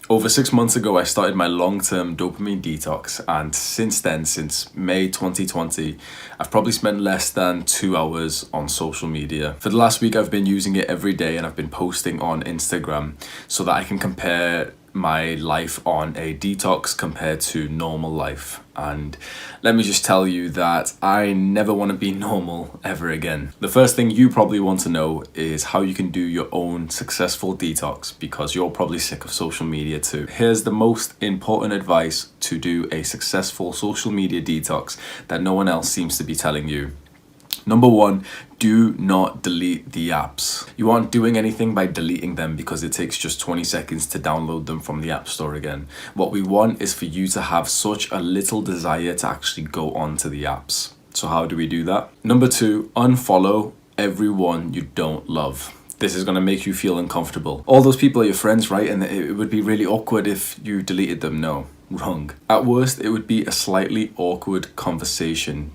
Over 6 months ago, I started my long-term dopamine detox, and since then, since May 2020, I've probably spent less than 2 hours on social media. For the last week, I've been using it every day, and I've been posting on Instagram so that I can compare my life on a detox compared to normal life. And let me just tell you that I never want to be normal ever again. The first thing you probably want to know is how you can do your own successful detox, because you're probably sick of social media too. Here's the most important advice to do a successful social media detox that no one else seems to be telling you. Number one, do not delete the apps. You aren't doing anything by deleting them because it takes just 20 seconds to download them from the App Store again. What we want is for you to have such a little desire to actually go onto the apps. So how do we do that? Number two, unfollow everyone you don't love. This is going to make you feel uncomfortable. All those people are your friends, right? And it would be really awkward if you deleted them. No, wrong. At worst, it would be a slightly awkward conversation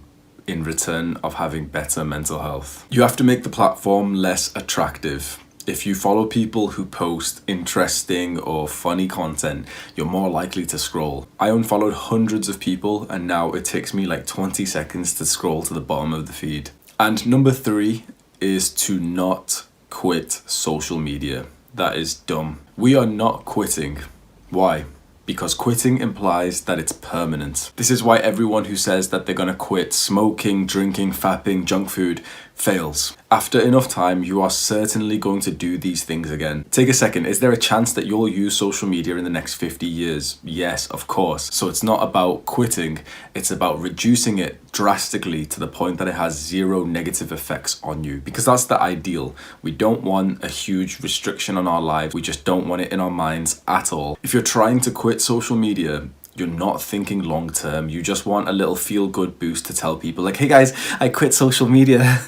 in return of having better mental health. You have to make the platform less attractive. If you follow people who post interesting or funny content, you're more likely to scroll. I unfollowed hundreds of people, and now it takes me like 20 seconds to scroll to the bottom of the feed. And number three is to not quit social media. That is dumb. We are not quitting. Why? Because quitting implies that it's permanent. This is why everyone who says that they're gonna quit smoking, drinking, fapping, junk food fails. After enough time, you are certainly going to do these things again. Take a second, is there a chance that you'll use social media in the next 50 years? Yes, of course. So it's not about quitting, it's about reducing it drastically to the point that it has zero negative effects on you, because that's the ideal. We don't want a huge restriction on our lives. We just don't want it in our minds at all. If you're trying to quit social media, you're not thinking long term. You just want a little feel good boost to tell people like, hey guys, I quit social media.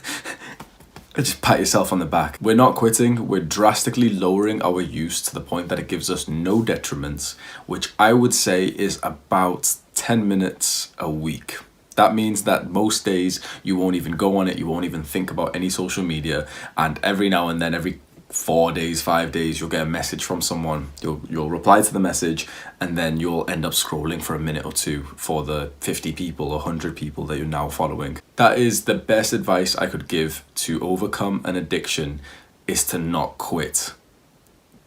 Just pat yourself on the back. We're not quitting, we're drastically lowering our use to the point that it gives us no detriments, which I would say is about 10 minutes a week. That means that most days you won't even go on it, you won't even think about any social media, and every now and then, every 4 days, 5 days, you'll get a message from someone. You'll reply to the message, and then you'll end up scrolling for a minute or two for the 50 people or 100 people that you're now following. That is the best advice I could give to overcome an addiction, is to not quit.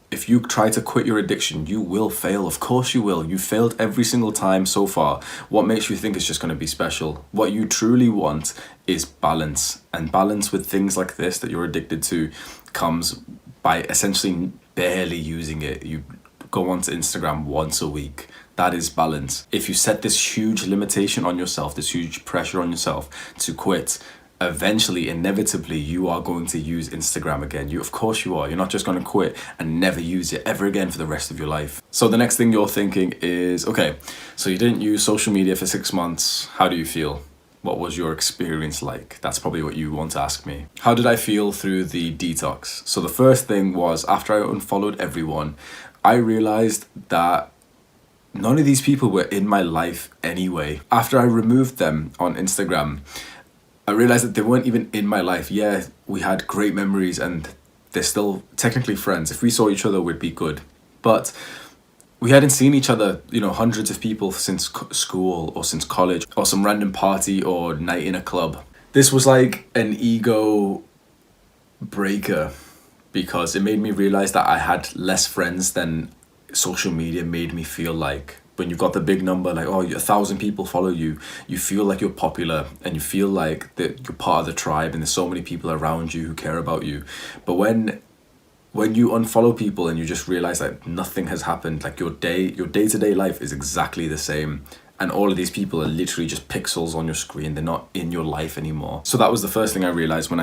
If you try to quit your addiction, you will fail. Of course you will. You failed every single time so far. What makes you think it's just going to be special? What you truly want is balance. And balance with things like this that you're addicted to comes by essentially barely using it. You go onto Instagram once a week. That is balance. If you set this huge limitation on yourself, this huge pressure on yourself to quit, eventually, inevitably, you are going to use Instagram again. Of course you are. You're not just going to quit and never use it ever again for the rest of your life. So the next thing you're thinking is, okay, so you didn't use social media for 6 months. How do you feel? What was your experience like? That's probably what you want to ask me. How did I feel through the detox? So the first thing was, after I unfollowed everyone, I realized that none of these people were in my life anyway. After I removed them on Instagram, I realized that they weren't even in my life. Yeah, we had great memories and they're still technically friends. If we saw each other, we'd be good. But we hadn't seen each other, hundreds of people since school or since college or some random party or night in a club. This was like an ego breaker because it made me realize that I had less friends than social media made me feel like. When you've got the big number, like, 1,000 people follow you, you feel like you're popular and you feel like that you're part of the tribe and there's so many people around you who care about you. But when you unfollow people and you just realize that nothing has happened, like your day-to-day life is exactly the same, and all of these people are literally just pixels on your screen. They're not in your life anymore. So that was the first thing I realized when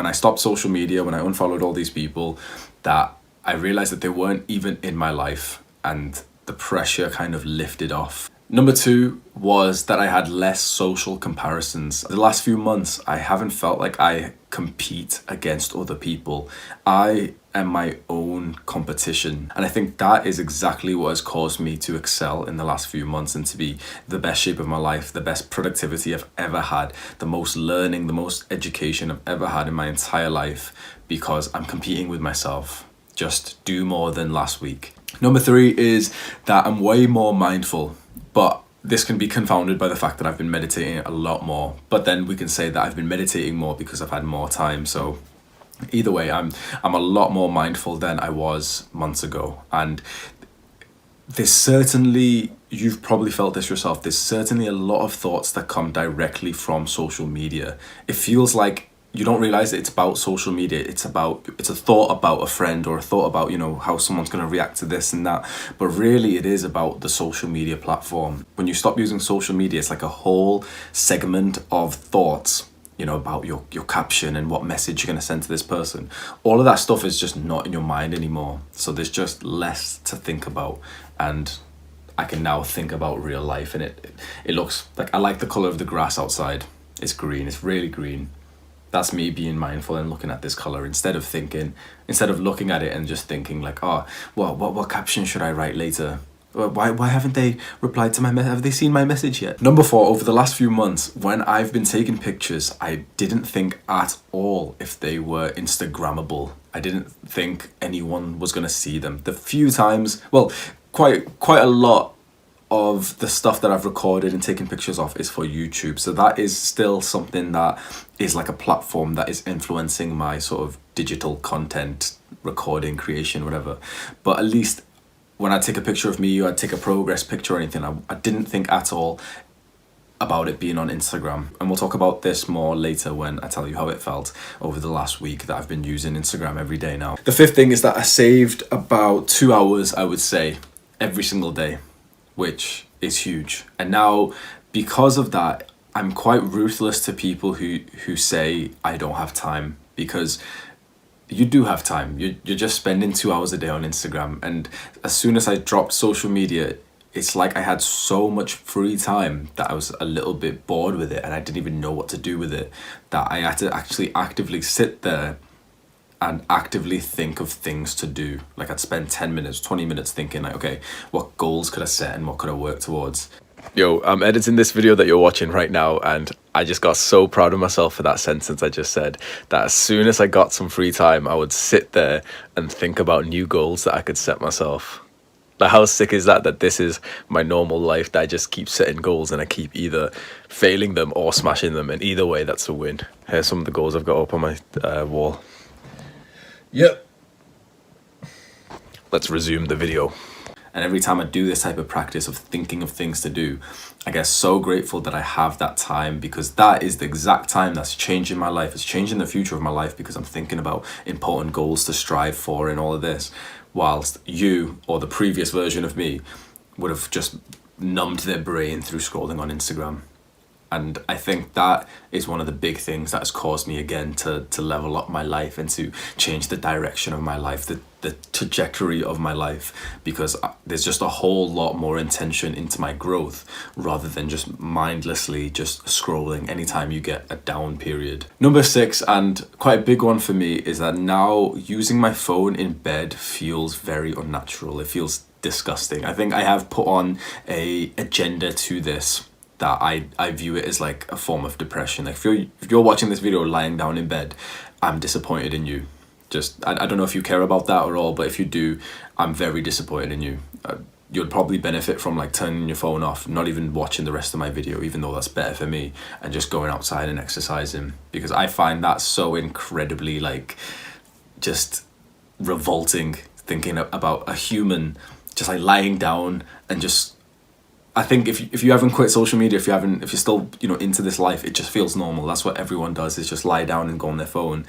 I stopped social media, when I unfollowed all these people, that I realized that they weren't even in my life, and the pressure kind of lifted off. Number two was that I had less social comparisons. The last few months, I haven't felt like I compete against other people. I am my own competition. And I think that is exactly what has caused me to excel in the last few months and to be the best shape of my life, the best productivity I've ever had, the most learning, the most education I've ever had in my entire life, because I'm competing with myself. Just do more than last week. Number 3 is that I'm way more mindful, but this can be confounded by the fact that I've been meditating a lot more. But then we can say that I've been meditating more because I've had more time. So either way, I'm a lot more mindful than I was months ago. And there's certainly, you've probably felt this yourself, there's certainly a lot of thoughts that come directly from social media. It feels like you don't realize that it's about social media. It's a thought about a friend, or a thought about, how someone's going to react to this and that. But really it is about the social media platform. When you stop using social media, it's like a whole segment of thoughts, about your caption and what message you're going to send to this person. All of that stuff is just not in your mind anymore. So there's just less to think about. And I can now think about real life, and it looks like, I like the color of the grass outside. It's green. It's really green. That's me being mindful and looking at this color instead of looking at it and just thinking like, oh, well, what caption should I write later? Why haven't they replied to my message? Have they seen my message yet? Number 4, over the last few months, when I've been taking pictures, I didn't think at all if they were Instagrammable. I didn't think anyone was going to see them. The few times, well, quite a lot of the stuff that I've recorded and taken pictures of is for YouTube. So that is still something that is like a platform that is influencing my sort of digital content, recording, creation, whatever. But at least when I take a picture of me, or I take a progress picture or anything, I didn't think at all about it being on Instagram. And we'll talk about this more later when I tell you how it felt over the last week that I've been using Instagram every day now. The 5th thing is that I saved about 2 hours, I would say, every single day, which is huge. And now, because of that, I'm quite ruthless to people who say I don't have time, because you do have time. You're just spending 2 hours a day on Instagram. And as soon as I dropped social media, it's like I had so much free time that I was a little bit bored with it, and I didn't even know what to do with it, that I had to actually actively sit there and actively think of things to do. Like I'd spend 10 minutes, 20 minutes thinking like, okay, what goals could I set and what could I work towards? Yo, I'm editing this video that you're watching right now, and I just got so proud of myself for that sentence I just said, that as soon as I got some free time, I would sit there and think about new goals that I could set myself. Like, how sick is that this is my normal life, that I just keep setting goals and I keep either failing them or smashing them, and either way, that's a win. Here's some of the goals I've got up on my wall. Yep. Let's resume the video. And every time I do this type of practice of thinking of things to do, I get so grateful that I have that time, because that is the exact time that's changing my life. It's changing the future of my life, because I'm thinking about important goals to strive for and all of this, whilst you, or the previous version of me, would have just numbed their brain through scrolling on Instagram. And I think that is one of the big things that has caused me again to level up my life and to change the direction of my life, the trajectory of my life, because there's just a whole lot more intention into my growth rather than just mindlessly just scrolling anytime you get a down period. Number 6, and quite a big one for me, is that now using my phone in bed feels very unnatural. It feels disgusting. I think I have put on a agenda to this, that I view it as like a form of depression. Like if you're watching this video lying down in bed, I'm disappointed in you. Just I don't know if you care about that at all, but if you do, I'm very disappointed in you. You'd probably benefit from like turning your phone off, not even watching the rest of my video, even though that's better for me, and just going outside and exercising, because I find that so incredibly like just revolting, thinking about a human just like lying down and just, I think if you haven't quit social media, if you're still, into this life, it just feels normal. That's what everyone does, is just lie down and go on their phone.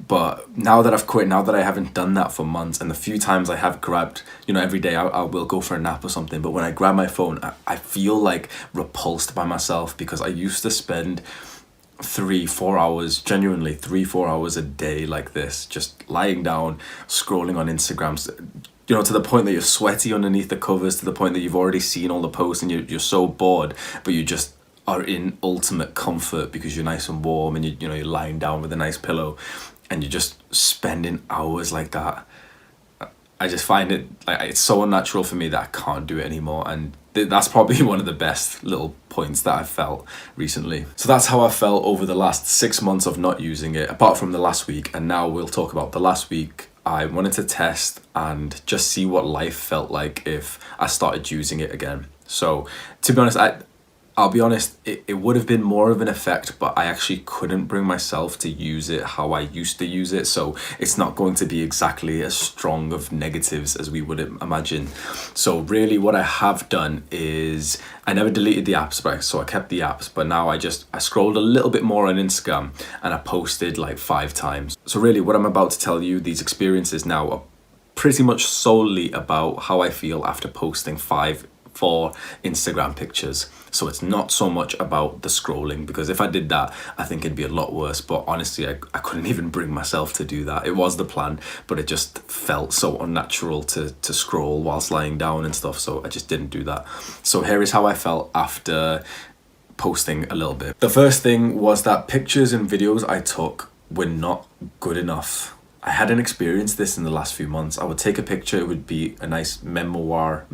But now that I've quit, now that I haven't done that for months, and the few times I have grabbed, every day I will go for a nap or something, but when I grab my phone, I feel like repulsed by myself, because I used to spend 3-4 hours, genuinely 3-4 hours a day like this, just lying down, scrolling on Instagram, to the point that you're sweaty underneath the covers, to the point that you've already seen all the posts and you're so bored, but you just are in ultimate comfort because you're nice and warm, and you're lying down with a nice pillow, and you're just spending hours like that. I just find it like it's so unnatural for me that I can't do it anymore, and that's probably one of the best little points that I've felt recently. So that's how I felt over the last 6 months of not using it, apart from the last week, and now we'll talk about the last week I wanted to test and just see what life felt like if I started using it again. So to be honest, I'll be honest, it would have been more of an effect, but I actually couldn't bring myself to use it how I used to use it. So it's not going to be exactly as strong of negatives as we would imagine. So really what I have done is I never deleted the apps, but so I kept the apps, but now I scrolled a little bit more on Instagram and I posted like 5 times. So really what I'm about to tell you, these experiences now are pretty much solely about how I feel after posting 4 Instagram pictures. So it's not so much about the scrolling, because if I did that, I think it'd be a lot worse. But honestly, I couldn't even bring myself to do that. It was the plan, but it just felt so unnatural to scroll whilst lying down and stuff. So I just didn't do that. So here is how I felt after posting a little bit. The first thing was that pictures and videos I took were not good enough. I hadn't experienced this in the last few months. I would take a picture, it would be a nice memoir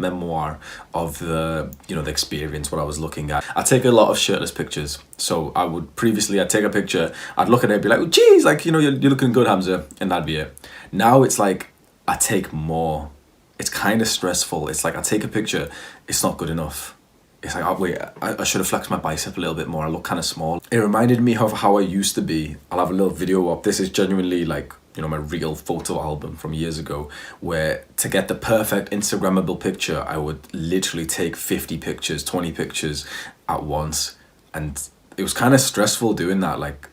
of the experience, what I was looking at. I take a lot of shirtless pictures. So I'd take a picture, I'd look at it and be like, oh, geez, like, you're looking good, Hamza, and that'd be it. Now it's like, I take more. It's kind of stressful. It's like, I take a picture, it's not good enough. It's like, oh wait, I should have flexed my bicep a little bit more. I look kind of small. It reminded me of how I used to be. I'll have a little video up. This is genuinely like, my real photo album from years ago, where to get the perfect Instagrammable picture, I would literally take 50 pictures, 20 pictures at once. And it was kind of stressful doing that. Like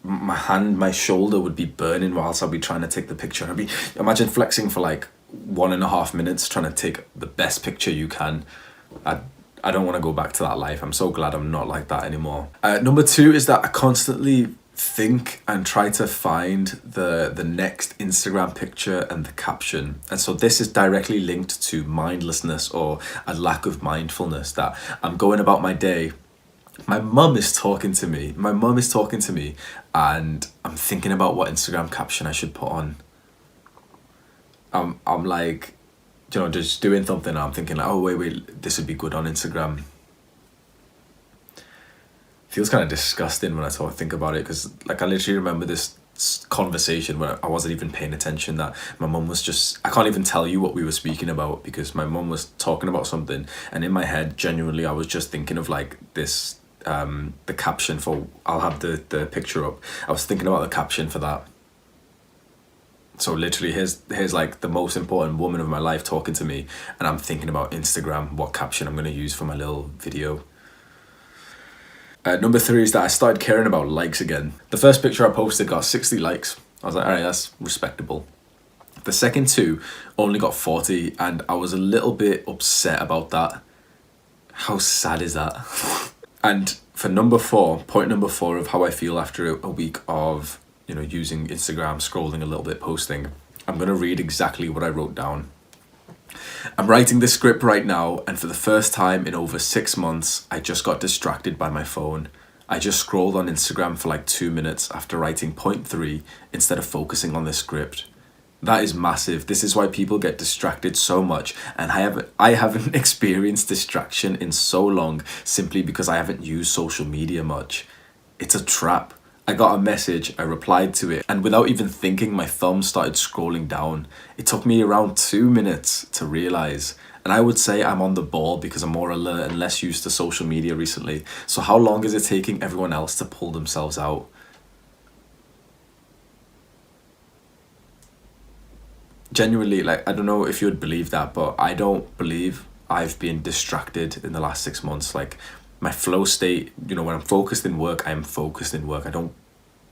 my shoulder would be burning whilst I'd be trying to take the picture. Imagine flexing for like 1.5 minutes trying to take the best picture you can. I don't want to go back to that life. I'm so glad I'm not like that anymore. Number 2 is that I constantly think and try to find the next Instagram picture and the caption. And so this is directly linked to mindlessness or a lack of mindfulness, that I'm going about my day. My mum is talking to me and I'm thinking about what Instagram caption I should put on. I'm like, just doing something and I'm thinking like, oh wait, this would be good on Instagram. Feels kind of disgusting when I think about it, because like I literally remember this conversation when I wasn't even paying attention, that my mum was just, I can't even tell you what we were speaking about, because my mum was talking about something and in my head genuinely I was just thinking of like this the caption for, I'll have the picture up, I was thinking about the caption for that. So literally here's like the most important woman of my life talking to me and I'm thinking about Instagram, what caption I'm going to use for my little video. Number 3 is that I started caring about likes again. The first picture I posted got 60 likes. I was like, all right, that's respectable. The second 2 only got 40 and I was a little bit upset about that. How sad is that? And for point number 4 of how I feel after a week of, using Instagram, scrolling a little bit, posting, I'm going to read exactly what I wrote down. I'm writing this script right now, and for the first time in over 6 months, I just got distracted by my phone. I just scrolled on Instagram for like 2 minutes after writing point 3 instead of focusing on the script. That is massive. This is why people get distracted so much, and I haven't experienced distraction in so long simply because I haven't used social media much. It's a trap. I got a message, I replied to it, and without even thinking, my thumb started scrolling down. It took me around 2 minutes to realize. And I would say I'm on the ball because I'm more alert and less used to social media recently. So how long is it taking everyone else to pull themselves out? Genuinely, like, I don't know if you would believe that, but I don't believe I've been distracted in the last 6 months. Like, my flow state, when I'm focused in work, I'm focused in work.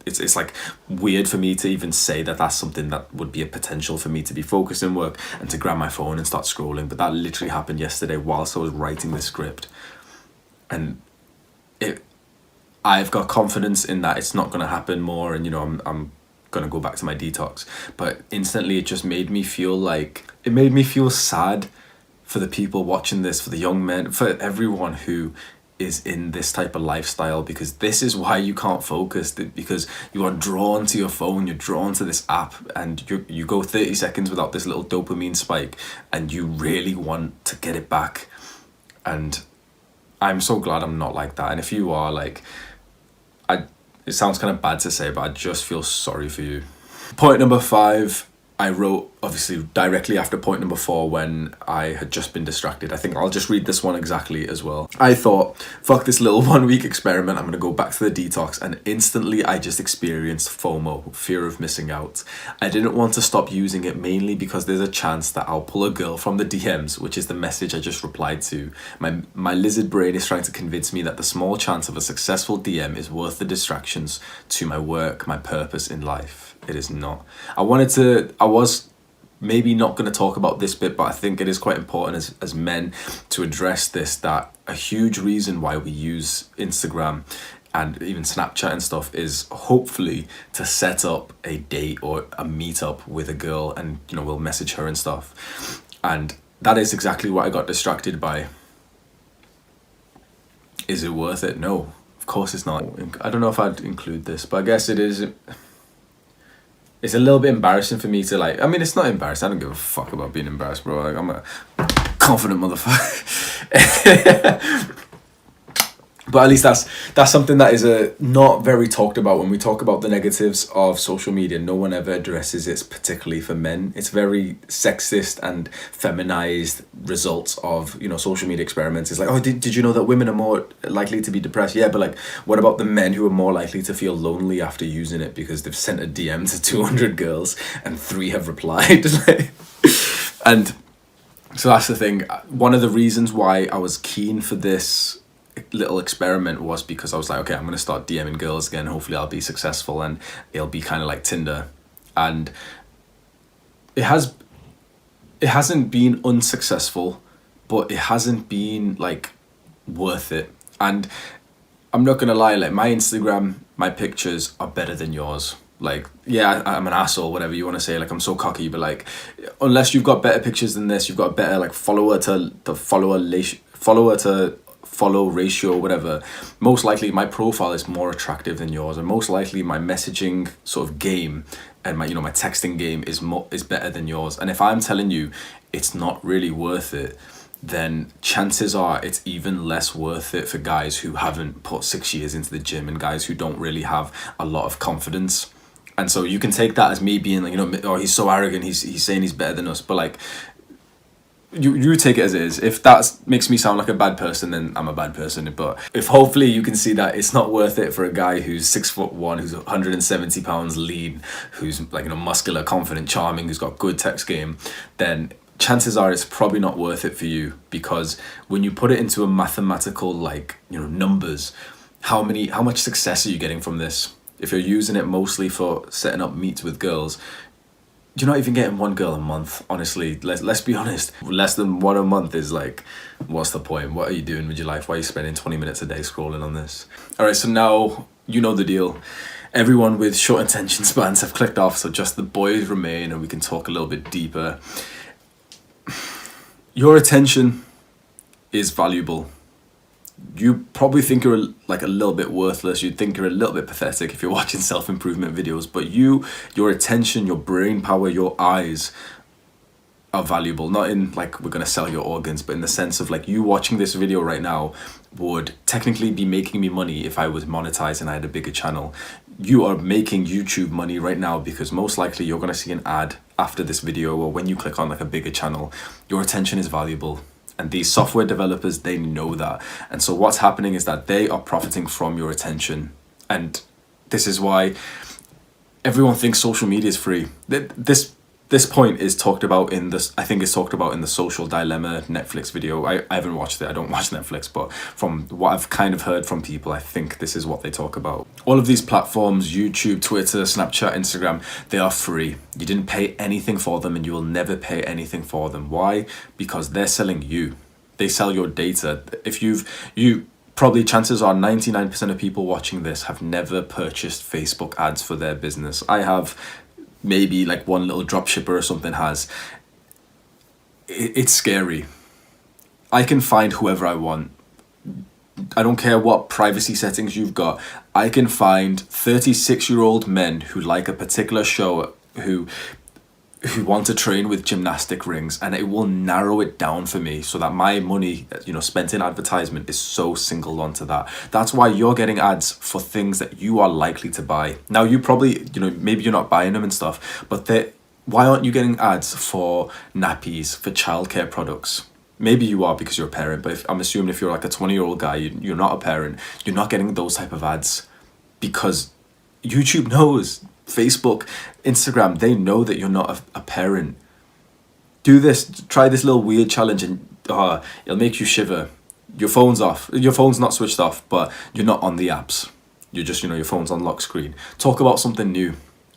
It's like weird for me to even say that that's something that would be a potential for me to be focused in work and to grab my phone and start scrolling. But that literally happened yesterday whilst I was writing this script. And I've got confidence in that it's not going to happen more. And, I'm going to go back to my detox. But instantly it just made me feel sad for the people watching this, for the young men, for everyone who is in this type of lifestyle, because this is why you can't focus, because you are drawn to your phone, you're drawn to this app, and you go 30 seconds without this little dopamine spike and you really want to get it back. And I'm so glad I'm not like that. And if you are, like, it sounds kind of bad to say, but I just feel sorry for you. Point number 5, I wrote obviously directly after point number 4 when I had just been distracted. I think I'll just read this one exactly as well. I thought, fuck this little 1 week experiment. I'm going to go back to the detox, and instantly I just experienced FOMO, fear of missing out. I didn't want to stop using it mainly because there's a chance that I'll pull a girl from the DMs, which is the message I just replied to. My lizard brain is trying to convince me that the small chance of a successful DM is worth the distractions to my work, my purpose in life. It is not. I was maybe not going to talk about this bit, but I think it is quite important as men to address this, that a huge reason why we use Instagram and even Snapchat and stuff is hopefully to set up a date or a meetup with a girl, and we'll message her and stuff. And that is exactly what I got distracted by. Is it worth it? No, of course it's not. I don't know if I'd include this, but I guess it is. It's a little bit embarrassing for me to it's not embarrassing. I don't give a fuck about being embarrassed, bro. I'm a confident motherfucker. But at least that's something that is not very talked about. When we talk about the negatives of social media, no one ever addresses it, particularly for men. It's very sexist and feminized results of social media experiments. It's like, oh, did you know that women are more likely to be depressed? Yeah, but what about the men who are more likely to feel lonely after using it because they've sent a DM to 200 girls and 3 have replied? And so that's the thing. One of the reasons why I was keen for this little experiment was because I was like, okay, I'm going to start DMing girls again. Hopefully I'll be successful and it'll be kind of like Tinder. And it hasn't been unsuccessful, but it hasn't been worth it. And I'm not going to lie, my Instagram, my pictures are better than yours. Yeah, I'm an asshole, whatever you want to say. I'm so cocky, but unless you've got better pictures than this, you've got better follower to follow ratio, whatever, most likely my profile is more attractive than yours, and most likely my messaging sort of game and my my texting game is better than yours. And if I'm telling you it's not really worth it, then chances are it's even less worth it for guys who haven't put 6 years into the gym and guys who don't really have a lot of confidence. And so you can take that as me being oh, he's so arrogant, he's saying he's better than us, but you take it as it is. If that makes me sound like a bad person, then I'm a bad person. But if hopefully you can see that it's not worth it for a guy who's 6'1", who's 170 pounds lean, who's muscular, confident, charming, who's got good text game, then chances are it's probably not worth it for you. Because when you put it into a mathematical numbers, how much success are you getting from this? If you're using it mostly for setting up meets with girls, you're not even getting 1 girl a month, honestly. Let's be honest. Less than 1 a month is what's the point? What are you doing with your life? Why are you spending 20 minutes a day scrolling on this? All right, so now you know the deal. Everyone with short attention spans have clicked off, so just the boys remain and we can talk a little bit deeper. Your attention is valuable. You probably think you're a little bit worthless. You'd think you're a little bit pathetic if you're watching self-improvement videos, but your attention, your brain power, your eyes are valuable. Not in we're going to sell your organs, but in the sense of you watching this video right now would technically be making me money if I was monetized and I had a bigger channel. You are making YouTube money right now because most likely you're going to see an ad after this video, or when you click on a bigger channel. Your attention is valuable. And these software developers, they know that. And so what's happening is that they are profiting from your attention. And this is why everyone thinks social media is free. This point is talked about in this, I think it's talked about in the Social Dilemma Netflix video. I haven't watched it, I don't watch Netflix, but from what I've kind of heard from people, I think this is what they talk about. All of these platforms, YouTube, Twitter, Snapchat, Instagram, they are free. You didn't pay anything for them and you will never pay anything for them. Why? Because they're selling you. They sell your data. If you probably, chances are 99% of people watching this have never purchased Facebook ads for their business. I have. Maybe one little dropshipper or something has. It's scary. I can find whoever I want. I don't care what privacy settings you've got. I can find 36-year-old men who like a particular show, who want to train with gymnastic rings, and it will narrow it down for me so that my money, spent in advertisement is so singled onto that. That's why you're getting ads for things that you are likely to buy. Now, you probably, maybe you're not buying them and stuff, but Why aren't you getting ads for nappies, for childcare products? Maybe you are because you're a parent, but I'm assuming if you're like a 20-year-old guy, you're not a parent, you're not getting those type of ads because YouTube knows, Facebook, Instagram, they know that you're not a parent. Do this, try this little weird challenge and it'll make you shiver. Your phone's off, your phone's not switched off, but you're not on the apps. You're just, your phone's on lock screen. Talk about something new.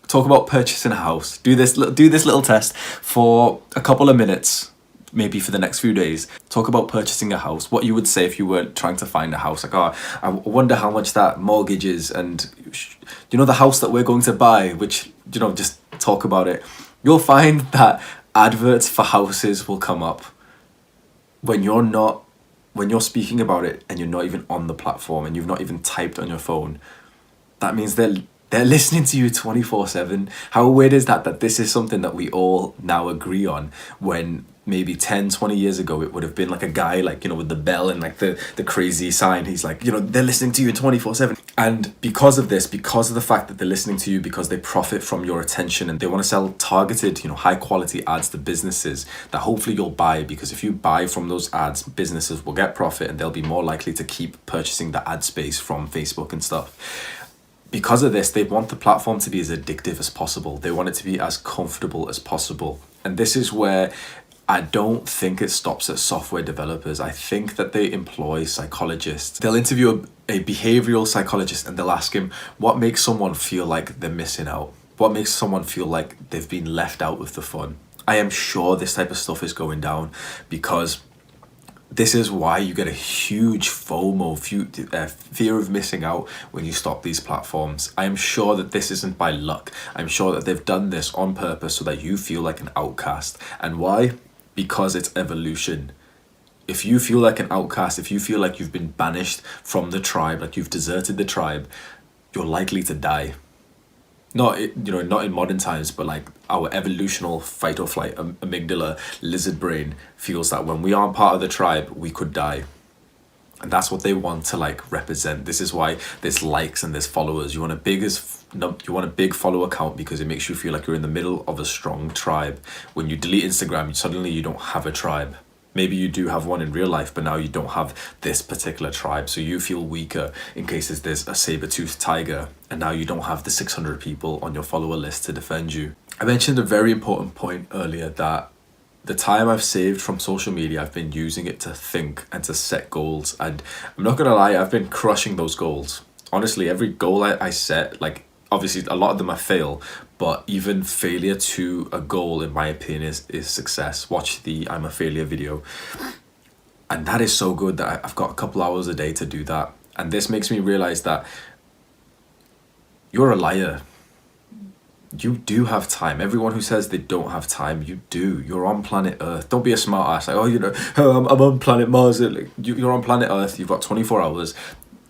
Talk about purchasing a house. Do this little test for a couple of minutes, maybe for the next few days. Talk about purchasing a house. What you would say if you were trying to find a house. Like, I wonder how much that mortgage is, and the house that we're going to buy, which, just talk about it. You'll find that adverts for houses will come up when you're speaking about it and you're not even on the platform and you've not even typed on your phone. That means they're listening to you 24/7. How weird is that this is something that we all now agree on, when maybe 10, 20 years ago it would have been like a guy with the bell and like the crazy sign. He's like, they're listening to you 24/7. And because of this, because of the fact that they're listening to you, because they profit from your attention and they want to sell targeted, high quality ads to businesses that hopefully you'll buy, because if you buy from those ads, businesses will get profit and they'll be more likely to keep purchasing the ad space from Facebook and stuff. Because of this, they want the platform to be as addictive as possible. They want it to be as comfortable as possible. And this is where I don't think it stops at software developers. I think that they employ psychologists. They'll interview a behavioral psychologist and they'll ask him, what makes someone feel like they're missing out? What makes someone feel like they've been left out with the fun? I am sure this type of stuff is going down, because this is why you get a huge FOMO, fear of missing out, when you stop these platforms. I am sure that this isn't by luck. I'm sure that they've done this on purpose so that you feel like an outcast. And why? Because it's evolution. If you feel like an outcast, if you feel like you've been banished from the tribe, like you've deserted the tribe, you're likely to die. Not in modern times, but like our evolutional fight or flight amygdala lizard brain feels that when we aren't part of the tribe, we could die. And that's what they want to represent. This is why there's likes and there's followers. You want a big follower count because it makes you feel like you're in the middle of a strong tribe. When you delete Instagram, suddenly you don't have a tribe. Maybe you do have one in real life, but now you don't have this particular tribe. So you feel weaker in case there's a saber-toothed tiger, and now you don't have the 600 people on your follower list to defend you. I mentioned a very important point earlier, that the time I've saved from social media, I've been using it to think and to set goals. And I'm not going to lie, I've been crushing those goals. Honestly, every goal I set, obviously a lot of them I fail, but even failure to a goal, in my opinion, is success. Watch the I'm a Failure video. And that is so good that I've got a couple hours a day to do that. And this makes me realize that you're a liar. You do have time. Everyone who says they don't have time, you do. You're on planet Earth. Don't be a smart ass. I'm on planet Mars. You're on planet Earth. You've got 24 hours.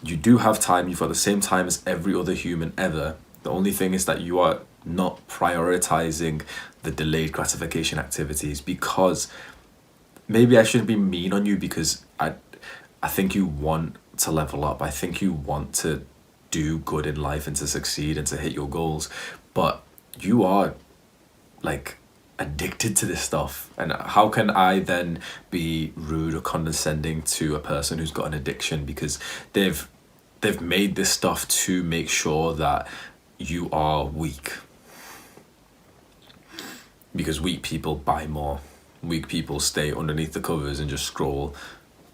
You do have time. You've got the same time as every other human ever. The only thing is that you are not prioritizing the delayed gratification activities, because maybe I shouldn't be mean on you, because I think you want to level up. I think you want to do good in life and to succeed and to hit your goals, but you are addicted to this stuff. And how can I then be rude or condescending to a person who's got an addiction, because they've made this stuff to make sure that you are weak, because weak people buy more. Weak people stay underneath the covers and just scroll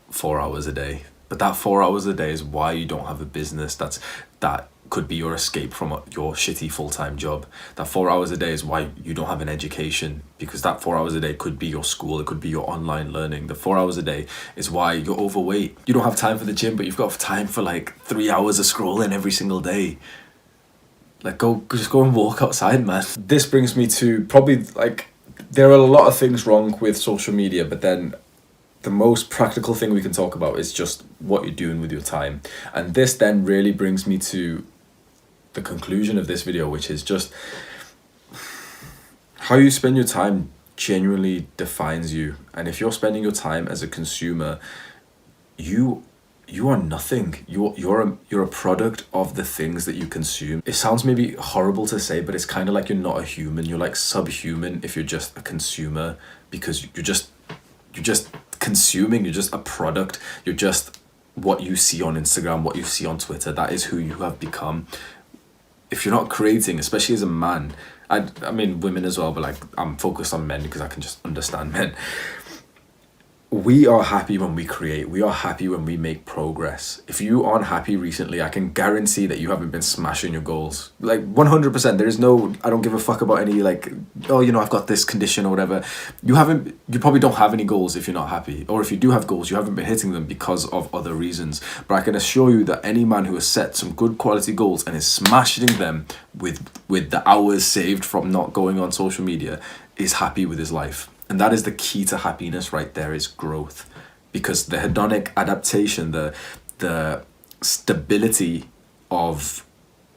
4 hours a day. But that 4 hours a day is why you don't have a business that could be your escape from your shitty full-time job. That 4 hours a day is why you don't have an education, because that 4 hours a day could be your school, it could be your online learning. The 4 hours a day is why you're overweight. You don't have time for the gym, but you've got time for 3 hours of scrolling every single day. Just go and walk outside, man. This brings me to probably there are a lot of things wrong with social media, but then the most practical thing we can talk about is just what you're doing with your time. And this then really brings me to the conclusion of this video, which is just how you spend your time genuinely defines you. And if you're spending your time as a consumer, you you are nothing. You're a product of the things that you consume. It sounds maybe horrible to say, but it's kind of like you're not a human. You're like subhuman if you're just a consumer, because you're just consuming. You're just a product. You're just what you see on Instagram, what you see on Twitter. That is who you have become. If you're not creating, especially as a man, I mean women as well, but like I'm focused on men because I can just understand men. We are happy when we create. We are happy when we make progress. If you aren't happy recently, I can guarantee that you haven't been smashing your goals. Like 100%. There is no, I don't give a fuck about any like, oh, you know, I've got this condition or whatever. You probably don't have any goals if you're not happy. Or if you do have goals, you haven't been hitting them because of other reasons. But I can assure you that any man who has set some good quality goals and is smashing them with the hours saved from not going on social media is happy with his life. And that is the key to happiness right there, is growth. Because the hedonic adaptation, the stability of,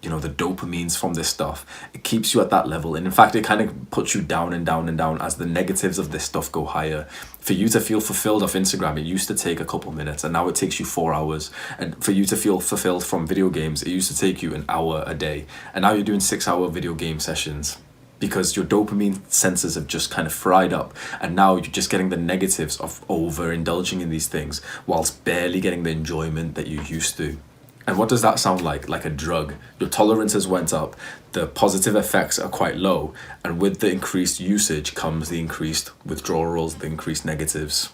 you know, the dopamines from this stuff, it keeps you at that level. And in fact, it kind of puts you down and down and down as the negatives of this stuff go higher. For you to feel fulfilled off Instagram, it used to take a couple minutes, and now it takes you 4 hours. And for you to feel fulfilled from video games, it used to take you an hour a day. And now you're doing 6-hour video game sessions, because your dopamine sensors have just kind of fried up, and now you're just getting the negatives of overindulging in these things whilst barely getting the enjoyment that you used to. And what does that sound like? Like a drug. Your tolerance has went up, the positive effects are quite low, and with the increased usage comes the increased withdrawals, the increased negatives.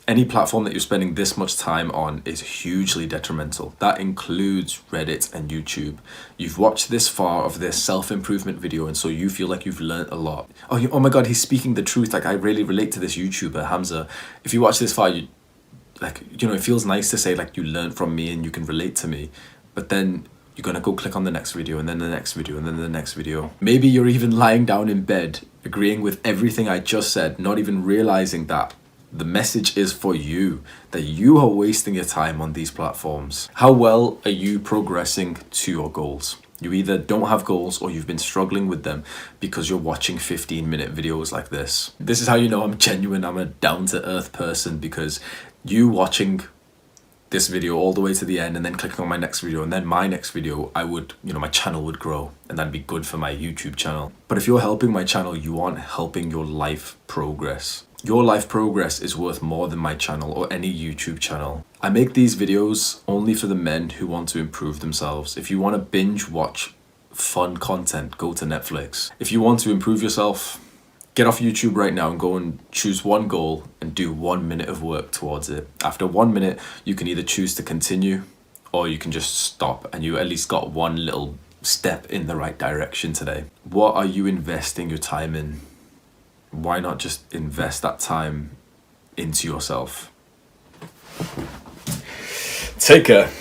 Any platform that you're spending this much time on is hugely detrimental. That includes Reddit and YouTube. You've watched this far of this self-improvement video, and so you feel like you've learned a lot. Oh my God, he's speaking the truth. Like, I really relate to this YouTuber, Hamza. If you watch this far, it feels nice to say like you learned from me and you can relate to me. But then you're gonna go click on the next video, and then the next video, and then the next video. Maybe you're even lying down in bed, agreeing with everything I just said, not even realizing that the message is for you, that you are wasting your time on these platforms. How well are you progressing to your goals? You either don't have goals or you've been struggling with them because you're watching 15-minute videos like this. This is how you know I'm genuine, I'm a down-to-earth person, because you watching this video all the way to the end and then clicking on my next video and then my next video, my channel would grow, and that'd be good for my YouTube channel. But if you're helping my channel, you aren't helping your life progress. Your life progress is worth more than my channel or any YouTube channel. I make these videos only for the men who want to improve themselves. If you want to binge watch fun content, go to Netflix. If you want to improve yourself, get off YouTube right now and go and choose one goal and do 1 minute of work towards it. After 1 minute, you can either choose to continue or you can just stop, and you at least got one little step in the right direction today. What are you investing your time in? Why not just invest that time into yourself? Take care.